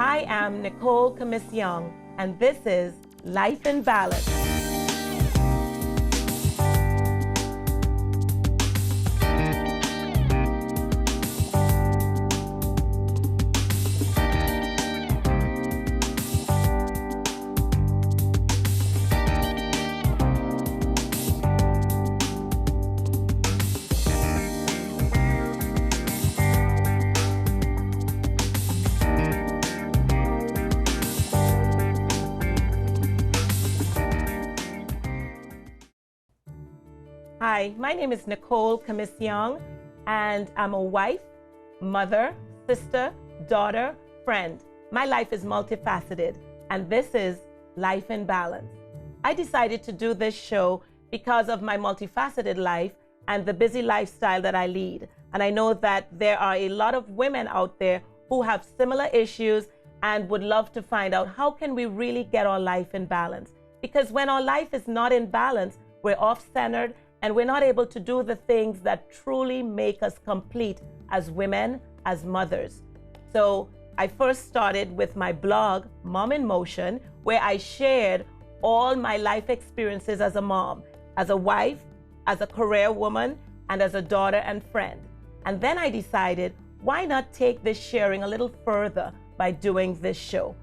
I am Nicole Commissiong, and this is Life in Balance. Hi, my name is Nicole Commissiong, and I'm a wife, mother, sister, daughter, friend. My life is multifaceted, and this is Life in Balance. I decided to do this show because of my multifaceted life and the busy lifestyle that I lead. And I know that there are a lot of women out there who have similar issues and would love to find out how can we really get our life in balance. Because when our life is not in balance, we're off-centered, and we're not able to do the things that truly make us complete as women, as mothers. So I first started with my blog, Mom in Motion, where I shared all my life experiences as a mom, as a wife, as a career woman, and as a daughter and friend. And then I decided, why not take this sharing a little further by doing this show?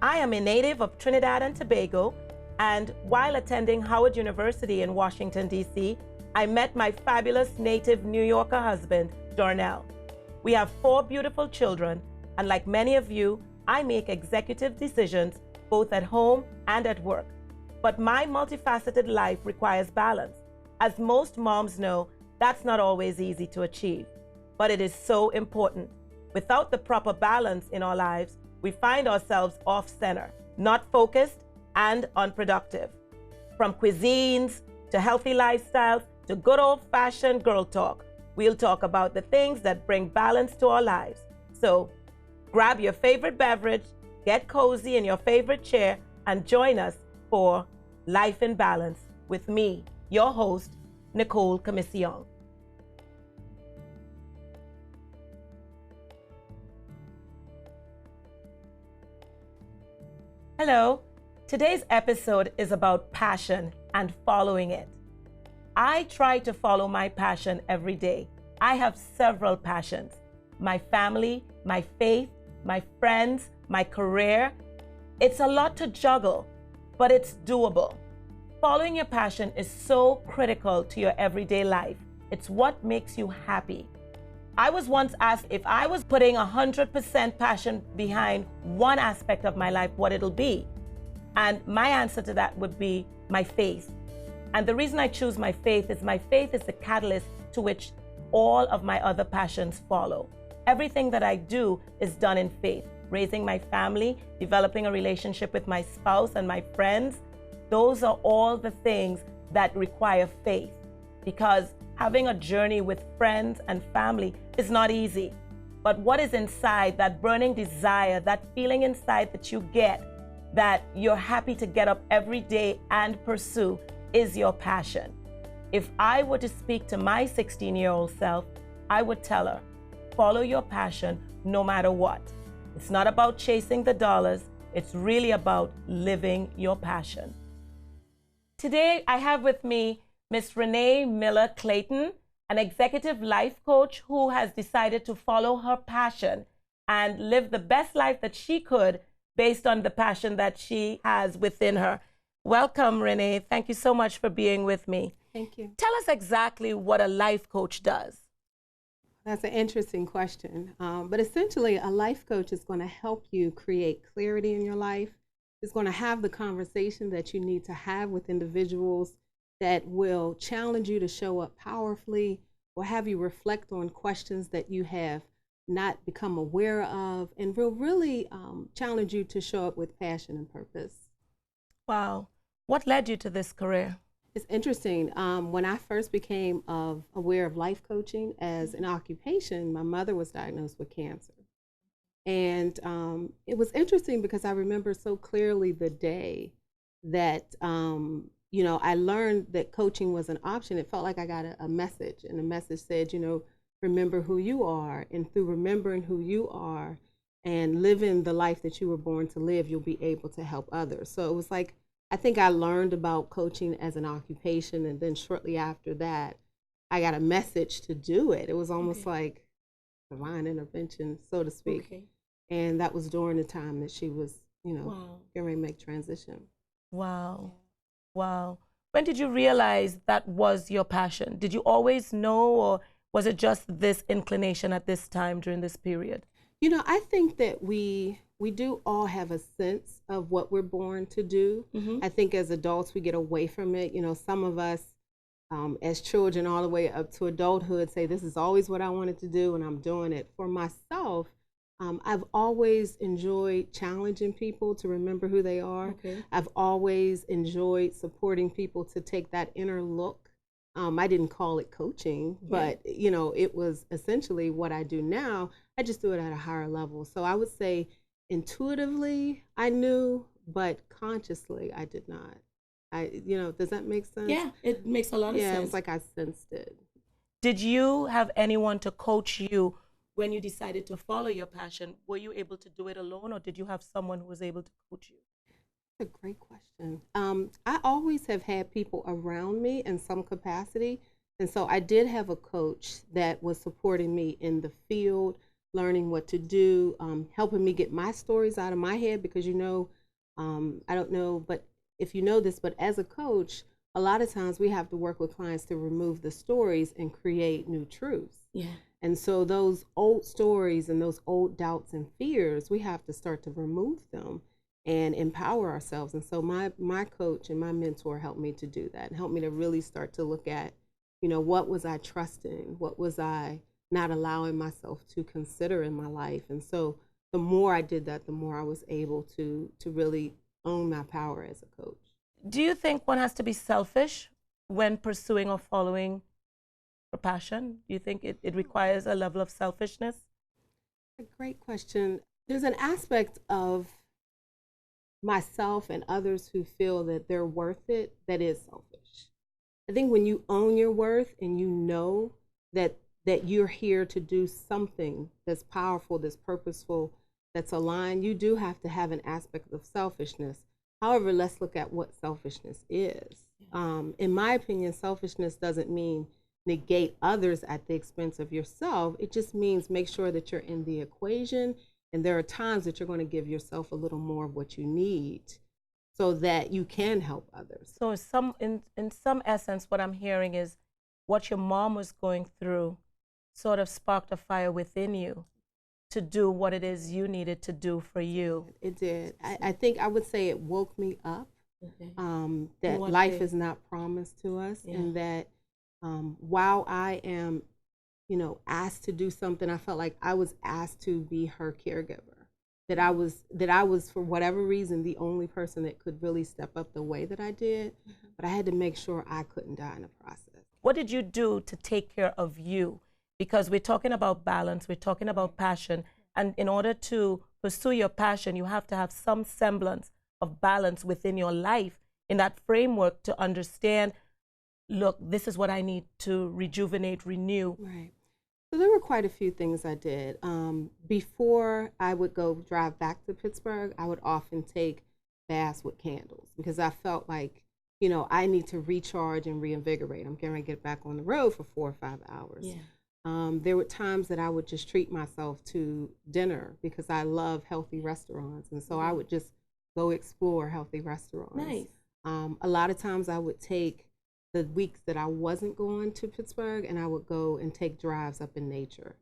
I am a native of Trinidad and Tobago, and while attending Howard University in Washington, D.C., I met my fabulous native New Yorker husband, Darnell. We have 4 beautiful children, and like many of you, I make executive decisions both at home and at work. But my multifaceted life requires balance. As most moms know, that's not always easy to achieve, but it is so important. Without the proper balance in our lives, we find ourselves off-center, not focused, and unproductive. From cuisines to healthy lifestyles to good old-fashioned girl talk, we'll talk about the things that bring balance to our lives. So grab your favorite beverage, get cozy in your favorite chair, and join us for Life in Balance with me, your host, Nicole Commissiong. Hello. Today's episode is about passion and following it. I try to follow my passion every day. I have several passions: my family, my faith, my friends, my career. It's a lot to juggle, but it's doable. Following your passion is so critical to your everyday life. It's what makes you happy. I was once asked if I was putting 100% passion behind one aspect of my life, what it'll be. And my answer to that would be my faith. And the reason I choose my faith is the catalyst to which all of my other passions follow. Everything that I do is done in faith. Raising my family, developing a relationship with my spouse and my friends, those are all the things that require faith. Because having a journey with friends and family is not easy. But what is inside, that burning desire, that feeling inside that you get, that you're happy to get up every day and pursue, is your passion. If I were to speak to my 16-year-old self, I would tell her, follow your passion no matter what. It's not about chasing the dollars, it's really about living your passion. Today, I have with me Miss Renee Miller Clayton, an executive life coach who has decided to follow her passion and live the best life that she could based on the passion that she has within her. Welcome, Renee. Thank you so much for being with me. Thank you. Tell us exactly what a life coach does. That's an interesting question. But essentially, a life coach is going to help you create clarity in your life. It's going to have the conversation that you need to have with individuals that will challenge you to show up powerfully, or have you reflect on questions that you have not become aware of, and will really challenge you to show up with passion and purpose. Wow. What led you to this career? It's interesting. When I first became aware of life coaching as an occupation, my mother was diagnosed with cancer. And it was interesting because I remember so clearly the day that I learned that coaching was an option. It felt like I got a message, and the message said, remember who you are. And through remembering who you are, and living the life that you were born to live, you'll be able to help others. So it was like, I think I learned about coaching as an occupation, and then shortly after that, I got a message to do it. It was almost like divine intervention, so to speak. Okay. And that was during the time that she was, Wow. getting ready to make transition. Wow. Wow. When did you realize that was your passion? Did you always know, or was it just this inclination at this time during this period? I think that we do all have a sense of what we're born to do. I think as adults, we get away from it. Some of us, as children all the way up to adulthood, say, this is always what I wanted to do, and I'm doing it. For myself, I've always enjoyed challenging people to remember who they are. Okay. I've always enjoyed supporting people to take that inner look. I didn't call it coaching, but it was essentially what I do now. I just do it at a higher level. So I would say intuitively I knew, but consciously I did not. Does that make sense? Yeah, it makes a lot of sense. Yeah, it was like I sensed it. Did you have anyone to coach you when you decided to follow your passion? Were you able to do it alone, or did you have someone who was able to coach you? That's a great question. I always have had people around me in some capacity. And so I did have a coach that was supporting me in the field, learning what to do, helping me get my stories out of my head, because I don't know, but if you know this, but as a coach, a lot of times we have to work with clients to remove the stories and create new truths. Yeah. And so those old stories and those old doubts and fears, we have to start to remove them and empower ourselves. And so my coach and my mentor helped me to do that, and helped me to really start to look at, what was I trusting? What was I not allowing myself to consider in my life? And so the more I did that, the more I was able to really own my power as a coach. Do you think one has to be selfish when pursuing or following a passion? Do you think it requires a level of selfishness? A great question. There's an aspect of myself and others who feel that they're worth it that is selfish. I think when you own your worth and you know that you're here to do something that's powerful, that's purposeful, that's aligned, you do have to have an aspect of selfishness. However, let's look at what selfishness is. In my opinion, selfishness doesn't mean negate others at the expense of yourself. It just means make sure that you're in the equation, and there are times that you're going to give yourself a little more of what you need so that you can help others. So in some essence, what I'm hearing is what your mom was going through sort of sparked a fire within you to do what it is you needed to do for you. It did. I think I would say it woke me up, that life is not promised to us, and that while I am, asked to do something, I felt like I was asked to be her caregiver. That I was for whatever reason the only person that could really step up the way that I did, but I had to make sure I couldn't die in the process. What did you do to take care of you? Because we're talking about balance, we're talking about passion, and in order to pursue your passion, you have to have some semblance of balance within your life, in that framework, to understand, look, this is what I need to rejuvenate, renew. Right. So there were quite a few things I did. Before I would go drive back to Pittsburgh, I would often take baths with candles, because I felt like, I need to recharge and reinvigorate. I'm going to get back on the road for 4 or 5 hours. Yeah. There were times that I would just treat myself to dinner, because I love healthy restaurants. And so I would just go explore healthy restaurants. Nice. A lot of times I would take the weeks that I wasn't going to Pittsburgh, and I would go and take drives up in nature.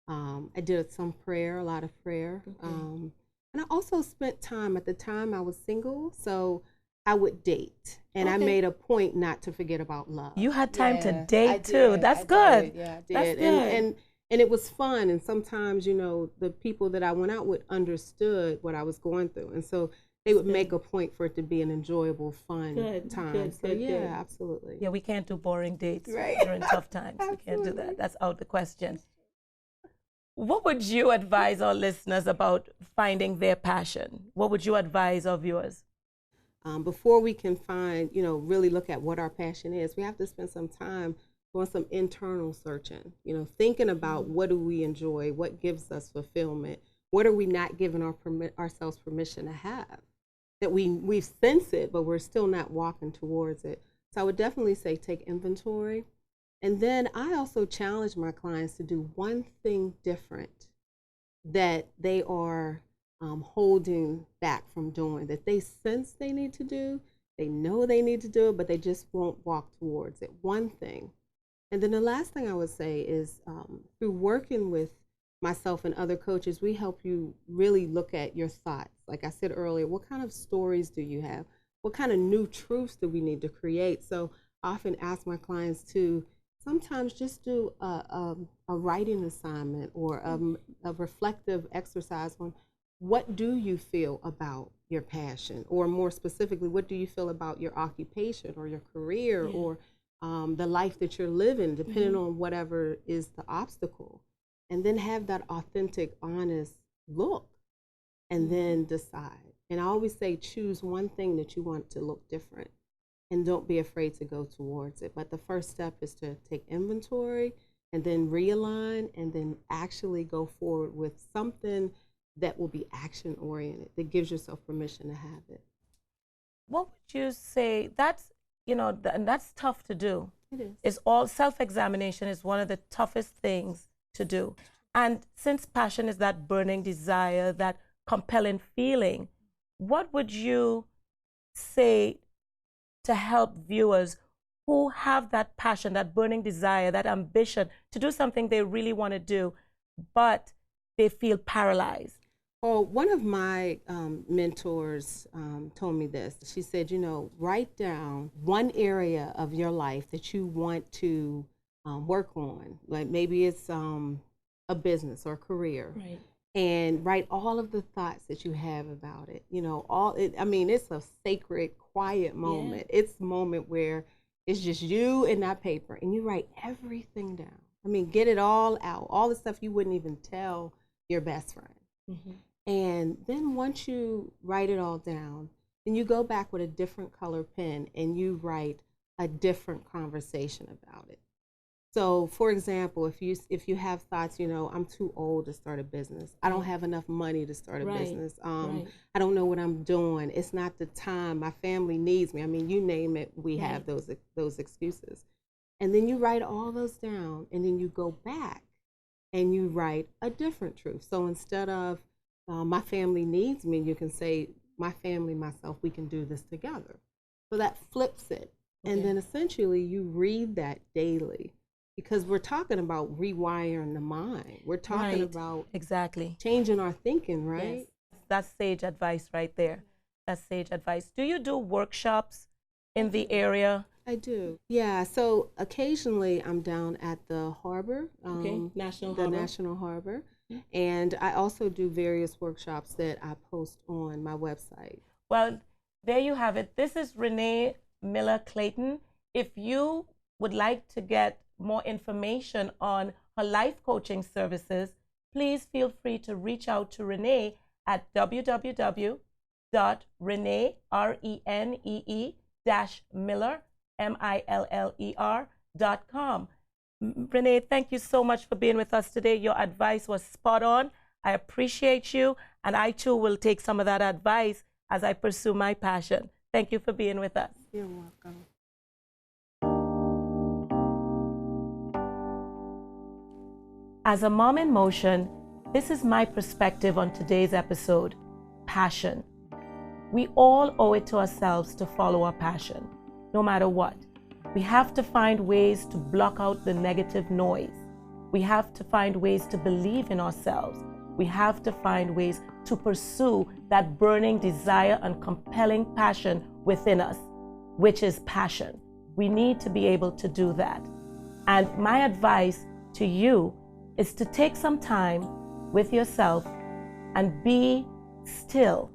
I did some prayer, a lot of prayer. And I also spent time, at the time I was single, so I would date. And I made a point not to forget about love. You had time to date too. That's good. Yeah, I did. That's good. And it was fun. And sometimes, the people that I went out with understood what I was going through. And so they would make a point for it to be an enjoyable, fun time. Good. Absolutely. Yeah, we can't do boring dates during tough times. We can't do that. That's out the question. What would you advise our listeners about finding their passion? What would you advise our viewers? Before we can find, really look at what our passion is, we have to spend some time doing some internal searching, thinking about what do we enjoy, what gives us fulfillment, What are we not giving ourselves permission to have? That we sense it, but we're still not walking towards it. So I would definitely say take inventory. And then I also challenge my clients to do one thing different that they are holding back from doing, that they sense they need to do, they know they need to do it, but they just won't walk towards it. One thing. And then the last thing I would say is through working with myself and other coaches, we help you really look at your thoughts. Like I said earlier, what kind of stories do you have? What kind of new truths do we need to create? So I often ask my clients to sometimes just do a writing assignment or a reflective exercise on what do you feel about your passion, or more specifically, what do you feel about your occupation or your career or the life that you're living, depending on whatever is the obstacle. And then have that authentic, honest look and then decide. And I always say choose one thing that you want to look different and don't be afraid to go towards it. But the first step is to take inventory and then realign and then actually go forward with something that will be action oriented, that gives yourself permission to have it. What would you say, that's, and that's tough to do. It is. It's all self-examination is one of the toughest things to do. And since passion is that burning desire, that compelling feeling, what would you say to help viewers who have that passion, that burning desire, that ambition to do something they really want to do, but they feel paralyzed? Oh, one of my mentors told me this. She said, write down one area of your life that you want to work on. Like maybe it's a business or career. Right. And write all of the thoughts that you have about it. It's a sacred, quiet moment. Yeah. It's a moment where it's just you and that paper, and you write everything down. Get it all out, all the stuff you wouldn't even tell your best friend. Mm-hmm. And then once you write it all down, then you go back with a different color pen and you write a different conversation about it. So, for example, if you have thoughts, I'm too old to start a business. I don't have enough money to start a business. I don't know what I'm doing. It's not the time. My family needs me. You name it, we have those excuses. And then you write all those down, and then you go back and you write a different truth. So instead of my family needs me, you can say, my family, myself, we can do this together. So that flips it. Okay. And then essentially you read that daily, because we're talking about rewiring the mind. We're talking about exactly changing our thinking, right? Yes. That's sage advice right there. That's sage advice. Do you do workshops in the area? I do. Yeah, so occasionally I'm down at the harbor, National Harbor. And I also do various workshops that I post on my website. Well, there you have it. This is Renee Miller Clayton. If you would like to get more information on her life coaching services, please feel free to reach out to Renee at www.renee-miller.com. Renee, thank you so much for being with us today. Your advice was spot on. I appreciate you, and I too will take some of that advice as I pursue my passion. Thank you for being with us. You're welcome. As a mom in motion, this is my perspective on today's episode, passion. We all owe it to ourselves to follow our passion, no matter what. We have to find ways to block out the negative noise. We have to find ways to believe in ourselves. We have to find ways to pursue that burning desire and compelling passion within us, which is passion. We need to be able to do that. And my advice to you is to take some time with yourself and be still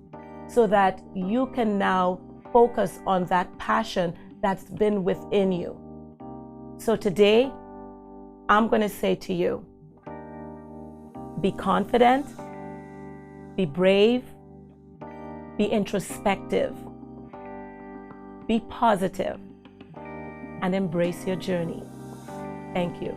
so that you can now focus on that passion that's been within you. So today, I'm going to say to you, be confident, be brave, be introspective, be positive, and embrace your journey. Thank you.